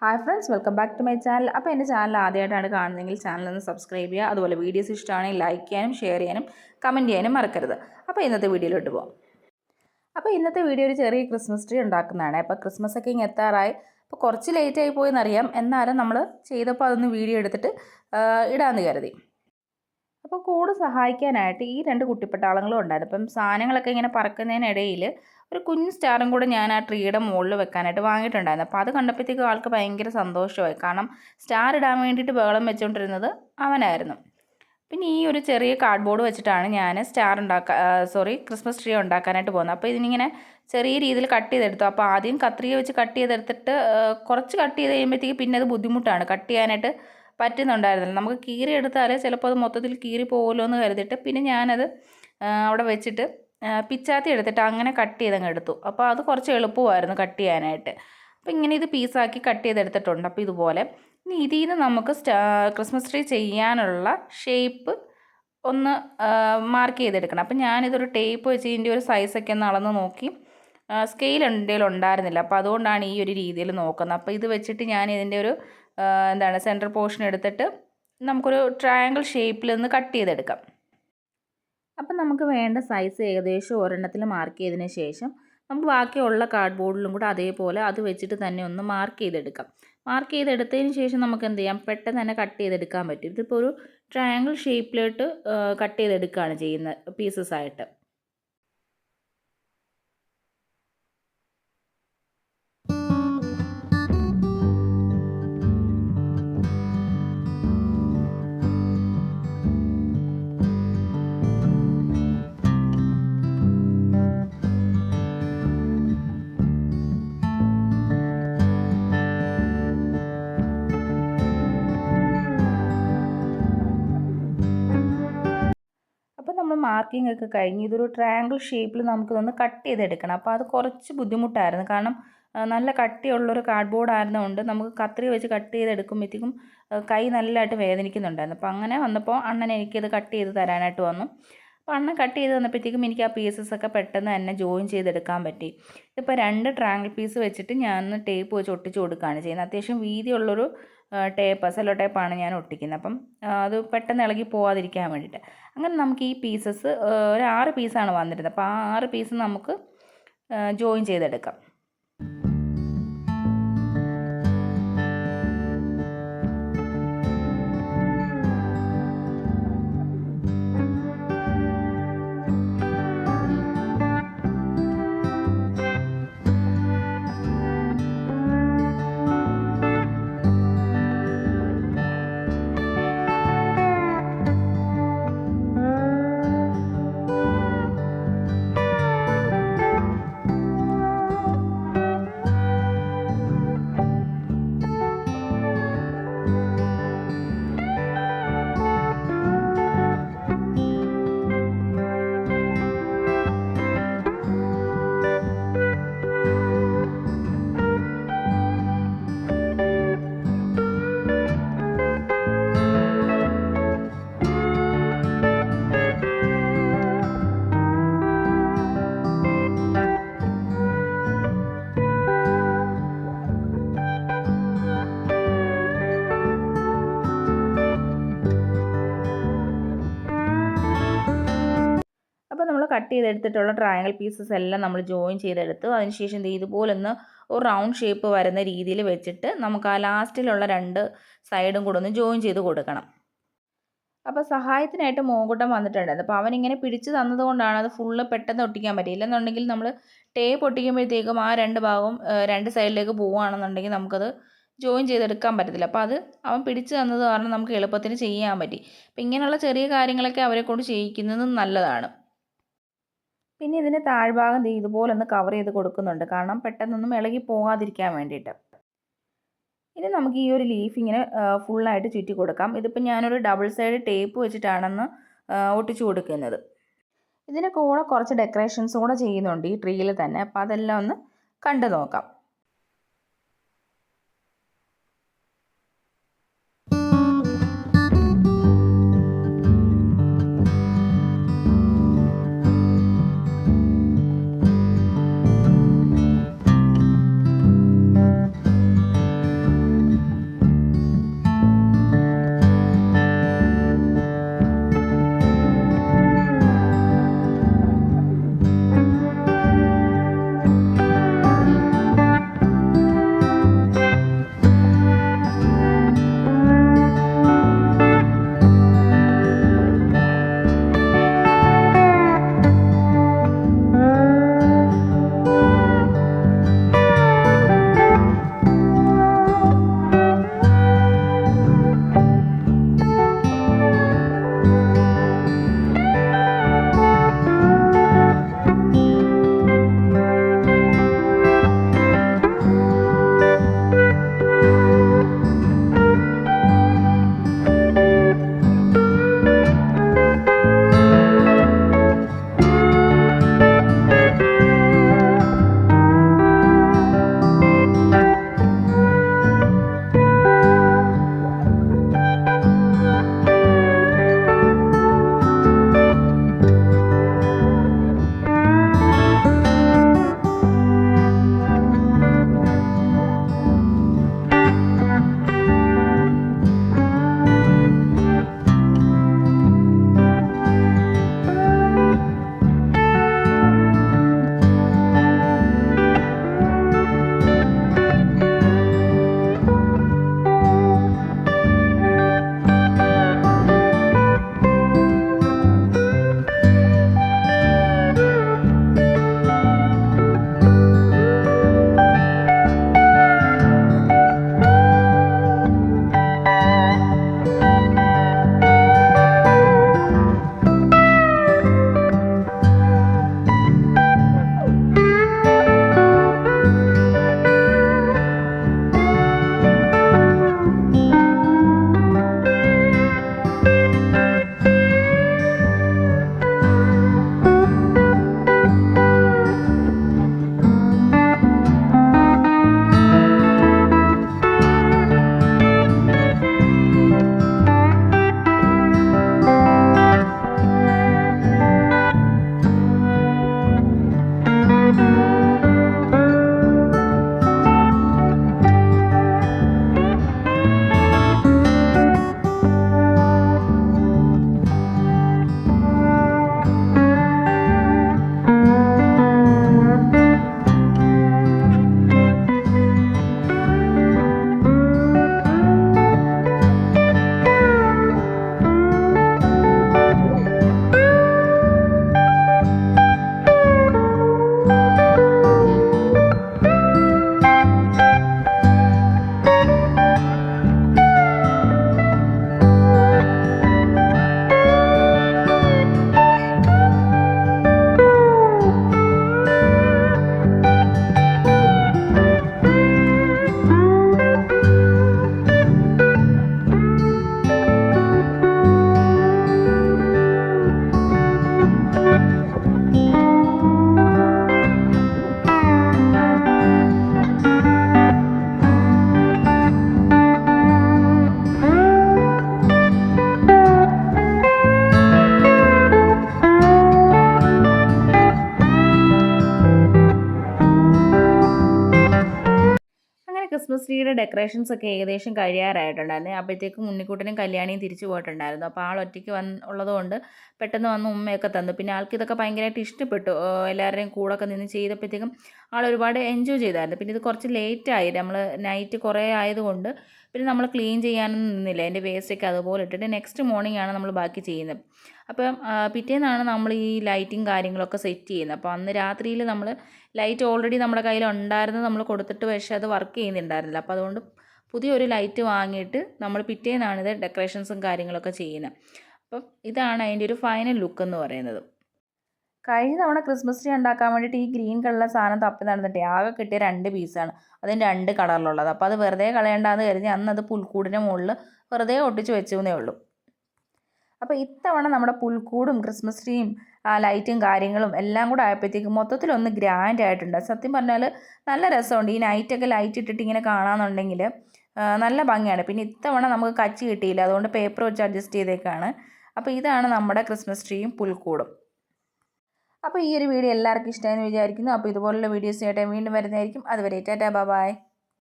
Hi friends, welcome back to my channel. അപ്പോൾ എൻ്റെ channel ആദ്യമായിട്ടാണ് കാണുന്നതെങ്കിൽ ചാനലൊന്ന് സബ്സ്ക്രൈബ് ചെയ്യുക. അതുപോലെ വീഡിയോസ് ഇഷ്ടമാണെങ്കിൽ ലൈക്ക് ചെയ്യാനും ഷെയർ ചെയ്യാനും കമൻറ്റ് ചെയ്യാനും മറക്കരുത്. അപ്പോൾ ഇന്നത്തെ വീഡിയോയിലോട്ട് പോകാം. അപ്പോൾ ഇന്നത്തെ വീഡിയോ ഒരു ചെറിയ ക്രിസ്മസ് ട്രീ ഉണ്ടാക്കുന്നതാണ്. അപ്പോൾ ക്രിസ്മസ് ഒക്കെ ഇങ്ങ് എത്താറായി. അപ്പോൾ കുറച്ച് ലേറ്റായി പോയെന്നറിയാം, എന്നാലും നമ്മൾ ചെയ്തപ്പോൾ അതൊന്ന് വീഡിയോ എടുത്തിട്ട് ഇടാമെന്ന് കരുതി. അപ്പോൾ കൂടെ സഹായിക്കാനായിട്ട് ഈ രണ്ട് കുട്ടിപ്പട്ടാളങ്ങളും ഉണ്ടായിരുന്നു. അപ്പം സാധനങ്ങളൊക്കെ ഇങ്ങനെ പറക്കുന്നതിനിടയിൽ ഒരു കുഞ്ഞ് സ്റ്റാറും കൂടെ ഞാൻ ആ ട്രീയുടെ മുകളിൽ വെക്കാനായിട്ട് വാങ്ങിയിട്ടുണ്ടായിരുന്നു. അപ്പോൾ അത് കണ്ടപ്പോഴത്തേക്കും ആൾക്ക് ഭയങ്കര സന്തോഷമായി. കാരണം സ്റ്റാർ ഇടാൻ വേണ്ടിയിട്ട് ബഹളം വെച്ചുകൊണ്ടിരുന്നത് അവനായിരുന്നു. പിന്നെ ഈ ഒരു ചെറിയ കാർഡ്ബോർഡ് വെച്ചിട്ടാണ് ഞാൻ ക്രിസ്മസ് ട്രീ ഉണ്ടാക്കാനായിട്ട് പോകുന്നത്. അപ്പോൾ ഇതിനിങ്ങനെ ചെറിയ രീതിയിൽ കട്ട് ചെയ്തെടുത്തു. അപ്പോൾ ആദ്യം കത്രിക വെച്ച് കട്ട് ചെയ്തെടുത്തിട്ട് കുറച്ച് കട്ട് ചെയ്ത് കഴിയുമ്പോഴത്തേക്ക് പിന്നെ അത് ബുദ്ധിമുട്ടാണ്, കട്ട് ചെയ്യാനായിട്ട് പറ്റുന്നുണ്ടായിരുന്നില്ല. നമുക്ക് കീറി എടുത്താൽ ചിലപ്പോൾ അത് മൊത്തത്തിൽ കീറി പോകുമല്ലോ എന്ന് കരുതിയിട്ട് പിന്നെ ഞാനത് അവിടെ വെച്ചിട്ട് പിച്ചാത്തി എടുത്തിട്ട് അങ്ങനെ കട്ട് ചെയ്തങ്ങ് എടുത്തു. അപ്പോൾ അത് കുറച്ച് എളുപ്പമായിരുന്നു കട്ട് ചെയ്യാനായിട്ട്. അപ്പോൾ ഇങ്ങനെ ഇത് പീസാക്കി കട്ട് ചെയ്തെടുത്തിട്ടുണ്ട്. അപ്പോൾ ഇതുപോലെ ഇനി ഇതിൽ നിന്ന് നമുക്ക് ക്രിസ്മസ് ട്രീ ചെയ്യാനുള്ള ഷേപ്പ് ഒന്ന് മാർക്ക് ചെയ്തെടുക്കണം. അപ്പം ഞാനിതൊരു ടേപ്പ് വെച്ച് ഇതിൻ്റെ ഒരു സൈസൊക്കെ ഒന്ന് അളന്ന് നോക്കി. സ്കെയിൽ എൻ്റെ ഉണ്ടായിരുന്നില്ല, അപ്പോൾ അതുകൊണ്ടാണ് ഈ ഒരു രീതിയിൽ നോക്കുന്നത്. അപ്പോൾ ഇത് വെച്ചിട്ട് ഞാൻ ഇതിൻ്റെ ഒരു സെൻറ്റർ പോർഷൻ എടുത്തിട്ട് നമുക്കൊരു ട്രയാങ്കിൾ ഷേപ്പിൽ ഒന്ന് കട്ട് ചെയ്തെടുക്കാം. അപ്പം നമുക്ക് വേണ്ട സൈസ് ഏകദേശം ഒരെണ്ണത്തിൽ മാർക്ക് ചെയ്തതിന് ശേഷം നമുക്ക് ബാക്കിയുള്ള കാർഡ്ബോർഡിലും കൂടെ അതേപോലെ അത് വെച്ചിട്ട് തന്നെ ഒന്ന് മാർക്ക് ചെയ്തെടുക്കാം. മാർക്ക് ചെയ്തെടുത്തതിന് ശേഷം നമുക്ക് എന്ത് ചെയ്യാം, പെട്ടെന്ന് തന്നെ കട്ട് ചെയ്തെടുക്കാൻ പറ്റും. ഇതിപ്പോൾ ഒരു ട്രയാങ്കിൾ ഷേപ്പിലോട്ട് കട്ട് ചെയ്തെടുക്കുകയാണ് ചെയ്യുന്നത് പീസസ് ആയിട്ട്. മാർക്കിംഗ് ഒക്കെ കഴിഞ്ഞ് ഇതൊരു ട്രയാങ്കിൾ ഷേപ്പിൽ നമുക്കിതൊന്ന് കട്ട് ചെയ്തെടുക്കണം. അപ്പോൾ അത് കുറച്ച് ബുദ്ധിമുട്ടായിരുന്നു. കാരണം നല്ല കട്ടിയുള്ളൊരു കാർഡ്ബോർഡ് ആയിരുന്നതുകൊണ്ട് നമുക്ക് കത്രിക വെച്ച് കട്ട് ചെയ്തെടുക്കുമ്പോഴത്തേക്കും കൈ നല്ലതായിട്ട് വേദനിക്കുന്നുണ്ടായിരുന്നു. അപ്പോൾ അങ്ങനെ വന്നപ്പോൾ അണ്ണൻ എനിക്കത് കട്ട് ചെയ്ത് തരാനായിട്ട് വന്നു. അപ്പോൾ അണ്ണൻ കട്ട് ചെയ്ത് തന്നപ്പോഴത്തേക്കും എനിക്ക് ആ പീസസൊക്കെ പെട്ടെന്ന് തന്നെ ജോയിൻ ചെയ്തെടുക്കാൻ പറ്റി. ഇതിപ്പോൾ 2 ട്രയാങ്കിൾ പീസ് വെച്ചിട്ട് ഞാൻ ടേപ്പ് വെച്ച് ഒട്ടിച്ച് കൊടുക്കുകയാണ് ചെയ്യുന്നത്. അത്യാവശ്യം വീതിയുള്ളൊരു സെല്ലോ ടേപ്പാണ് ഞാൻ ഒട്ടിക്കുന്നത്. അപ്പം അത് പെട്ടെന്ന് ഇളകി പോകാതിരിക്കാൻ വേണ്ടിയിട്ട്. അങ്ങനെ നമുക്ക് ഈ പീസസ് ഒരു 6 പീസാണ് വന്നിരുന്നത്. അപ്പോൾ ആ 6 പീസ് നമുക്ക് ജോയിൻ ചെയ്തെടുക്കാം. നമ്മൾ കട്ട് ചെയ്തെടുത്തിട്ടുള്ള ട്രയാങ്കിൾ പീസസ് എല്ലാം നമ്മൾ ജോയിൻ ചെയ്തെടുത്തു. അതിനുശേഷം ഇതുപോലൊന്ന് ഒരു റൗണ്ട് ഷേപ്പ് വരുന്ന രീതിയിൽ വെച്ചിട്ട് നമുക്ക് ആ ലാസ്റ്റിലുള്ള 2 സൈഡും കൂടെ ഒന്ന് ജോയിൻ ചെയ്ത് കൊടുക്കണം. അപ്പോൾ സഹായത്തിനായിട്ട് മോങ്കുട്ടൻ വന്നിട്ടുണ്ടായിരുന്നു. അപ്പോൾ അവനിങ്ങനെ പിടിച്ച് തന്നതുകൊണ്ടാണ് അത് ഫുള്ള് പെട്ടെന്ന് ഒട്ടിക്കാൻ പറ്റിയില്ല. എന്നുണ്ടെങ്കിൽ നമ്മൾ ടേപ്പ് ഒട്ടിക്കുമ്പോഴത്തേക്കും ആ 2 ഭാഗവും 2 സൈഡിലേക്ക് പോവുകയാണെന്നുണ്ടെങ്കിൽ നമുക്കത് ജോയിൻ ചെയ്തെടുക്കാൻ പറ്റത്തില്ല. അപ്പോൾ അത് അവൻ പിടിച്ച് തന്നത് കാരണം നമുക്ക് എളുപ്പത്തിന് ചെയ്യാൻ പറ്റി. അപ്പോൾ ഇങ്ങനെയുള്ള ചെറിയ കാര്യങ്ങളൊക്കെ അവരെ കൊണ്ട് ചെയ്യിക്കുന്നത് നല്ലതാണ്. പിന്നെ ഇതിൻ്റെ താഴ്ഭാഗം ഇതുപോലൊന്ന് കവർ ചെയ്ത് കൊടുക്കുന്നുണ്ട്, കാരണം പെട്ടെന്നൊന്നും ഇളകി പോകാതിരിക്കാൻ വേണ്ടിയിട്ട്. ഇനി നമുക്ക് ഈ ഒരു ലീഫ് ഇങ്ങനെ ഫുള്ളായിട്ട് ചുറ്റി കൊടുക്കാം. ഇതിപ്പോൾ ഞാനൊരു ഡബിൾ സൈഡ് ടേപ്പ് വെച്ചിട്ടാണെന്ന് ഒട്ടിച്ചു കൊടുക്കുന്നത്. ഇതിന് കൂടെ കുറച്ച് ഡെക്കറേഷൻസ് കൂടെ ചെയ്യുന്നുണ്ട് ഈ ട്രീയിൽ തന്നെ. അപ്പോൾ അതെല്ലാം ഒന്ന് കണ്ടു നോക്കാം. വീട്ടിലെ ഡെക്കറേഷൻസ് ഒക്കെ ഏകദേശം കഴിയാറായിട്ടുണ്ടായിരുന്നു. അപ്പോഴത്തേക്കും ഉണ്ണിക്കുട്ടനും കല്യാണിയും തിരിച്ചു പോയിട്ടുണ്ടായിരുന്നു. അപ്പോൾ ആൾ ഒറ്റയ്ക്ക് ഉള്ളതുകൊണ്ട് പെട്ടെന്ന് വന്ന് ഉമ്മയൊക്കെ തന്നു. പിന്നെ ആൾക്ക് ഇതൊക്കെ ഭയങ്കരമായിട്ട് ഇഷ്ടപ്പെട്ടു. എല്ലാവരുടെയും കൂടെയൊക്കെ നിന്ന് ചെയ്തപ്പോഴത്തേക്കും ആൾ ഒരുപാട് എൻജോയ് ചെയ്തായിരുന്നു. പിന്നെ ഇത് കുറച്ച് ലേറ്റായി, നമ്മൾ നൈറ്റ് കുറേ ആയതുകൊണ്ട് പിന്നെ നമ്മൾ ക്ലീൻ ചെയ്യാനൊന്നും നിന്നില്ല. അതിൻ്റെ വേസ്റ്റൊക്കെ അതുപോലെ ഇട്ടിട്ട് നെക്സ്റ്റ് മോർണിംഗ് ആണ് നമ്മൾ ബാക്കി ചെയ്യുന്നത്. അപ്പം പിറ്റേന്നാണ് നമ്മൾ ഈ ലൈറ്റിങ് കാര്യങ്ങളൊക്കെ സെറ്റ് ചെയ്യുന്നത്. അപ്പോൾ അന്ന് രാത്രിയിൽ നമ്മൾ ലൈറ്റ് ഓൾറെഡി നമ്മുടെ കയ്യിൽ ഉണ്ടായിരുന്നത് നമ്മൾ കൊടുത്തിട്ട്, പക്ഷേ അത് വർക്ക് ചെയ്യുന്നുണ്ടായിരുന്നില്ല. അപ്പോൾ അതുകൊണ്ട് പുതിയൊരു ലൈറ്റ് വാങ്ങിയിട്ട് നമ്മൾ പിറ്റേന്നാണിത് ഡെക്കറേഷൻസും കാര്യങ്ങളൊക്കെ ചെയ്യുന്നത്. അപ്പം ഇതാണ് അതിൻ്റെ ഒരു ഫൈനൽ ലുക്ക് എന്ന് പറയുന്നത്. കഴിഞ്ഞ തവണ ക്രിസ്മസ് ട്രീ ഉണ്ടാക്കാൻ വേണ്ടിയിട്ട് ഈ ഗ്രീൻ കളറിലെ സാധനം തപ്പി നടന്നിട്ടേ ആകെ കിട്ടിയ 2 പീസാണ്. അതിന് 2 കളറിലുള്ളത്. അപ്പോൾ അത് വെറുതെ കളയണ്ടാന്ന് കരുതി അന്നത് പുൽക്കൂടിൻ്റെ മുകളിൽ വെറുതെ ഒട്ടിച്ച് വെച്ചെന്നേ ഉള്ളൂ. അപ്പോൾ ഇത്തവണ നമ്മുടെ പുൽക്കൂടും ക്രിസ്മസ് ട്രീയും ലൈറ്റും കാര്യങ്ങളും എല്ലാം കൂടെ ആയപ്പോഴത്തേക്കും മൊത്തത്തിലൊന്ന് ഗ്രാൻഡ് ആയിട്ടുണ്ട്. സത്യം പറഞ്ഞാൽ നല്ല രസമുണ്ട്. ഈ നൈറ്റൊക്കെ ലൈറ്റ് ഇട്ടിട്ട് ഇങ്ങനെ കാണാമെന്നുണ്ടെങ്കിൽ നല്ല ഭംഗിയാണ്. പിന്നെ ഇത്തവണ നമുക്ക് കച്ചി കിട്ടിയില്ല, അതുകൊണ്ട് പേപ്പർ വെച്ച് അഡ്ജസ്റ്റ് ചെയ്തേക്കാണ്. അപ്പോൾ ഇതാണ് നമ്മുടെ ക്രിസ്മസ് ട്രീയും പുൽക്കൂടും. അപ്പോൾ ഈ ഒരു വീഡിയോ എല്ലാവർക്കും ഇഷ്ടമായെന്ന് വിചാരിക്കുന്നു. അപ്പോൾ ഇതുപോലുള്ള വീഡിയോസ് ആയിട്ട് വീണ്ടും വരുന്നതായിരിക്കും. അതുവരെ ടാറ്റാ ബൈ.